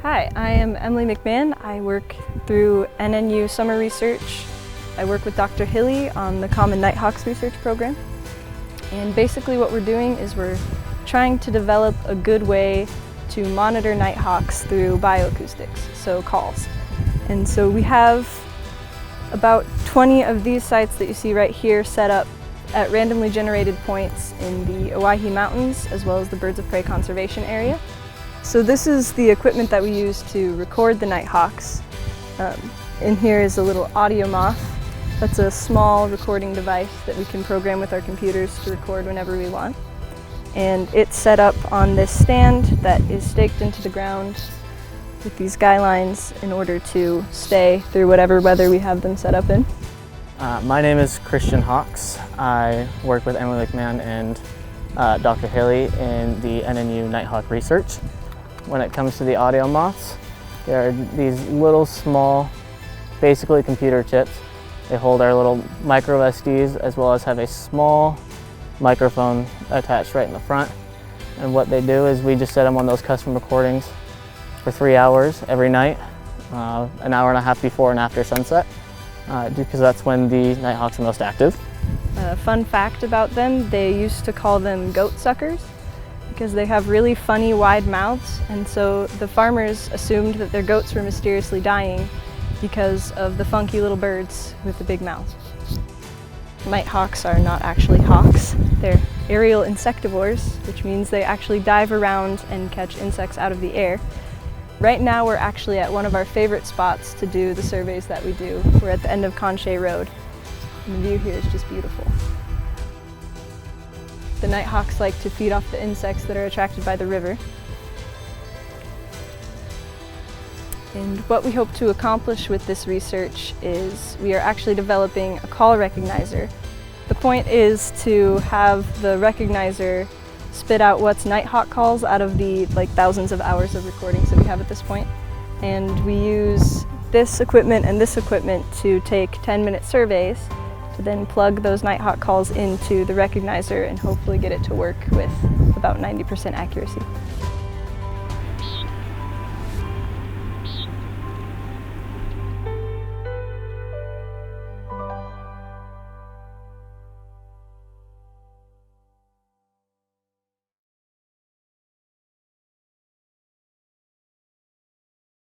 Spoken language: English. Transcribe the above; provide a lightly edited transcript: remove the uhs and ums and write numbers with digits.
Hi, I am Emily McMahon. I work through NNU Summer Research. I work with Dr. Hilly on the Common Nighthawks research program. And basically what we're doing is we're trying to develop a good way to monitor nighthawks through bioacoustics, so calls. And so we have about 20 of these sites that you see right here set up at randomly generated points in the Owyhee Mountains as well as the Birds of Prey Conservation Area. So this is the equipment that we use to record the nighthawks. In here is a little audio moth. That's a small recording device that we can program with our computers to record whenever we want. And it's set up on this stand that is staked into the ground with these guy lines in order to stay through whatever weather we have them set up in. My name is Christian Hawks. I work with Emily McMahon and Dr. Hilly in the NNU Nighthawk research. When it comes to the audio moths, there are these little small, basically computer chips. They hold our little micro SDs as well as have a small microphone attached right in the front. And what they do is we just set them on those custom recordings for 3 hours every night, an hour and a half before and after sunset, because that's when the nighthawks are most active. A fun fact about them, they used to call them goat suckers because they have really funny wide mouths, and so the farmers assumed that their goats were mysteriously dying because of the funky little birds with the big mouths. Nighthawks are not actually hawks. They're aerial insectivores, which means they actually dive around and catch insects out of the air. Right now we're actually at one of our favorite spots to do the surveys that we do. We're at the end of Conche Road, and the view here is just beautiful. The nighthawks like to feed off the insects that are attracted by the river. And what we hope to accomplish with this research is we are actually developing a call recognizer. The point is to have the recognizer spit out what's nighthawk calls out of the thousands of hours of recordings that we have at this point. And we use this equipment and this equipment to take 10-minute surveys to then plug those nighthawk calls into the recognizer and hopefully get it to work with about 90% accuracy.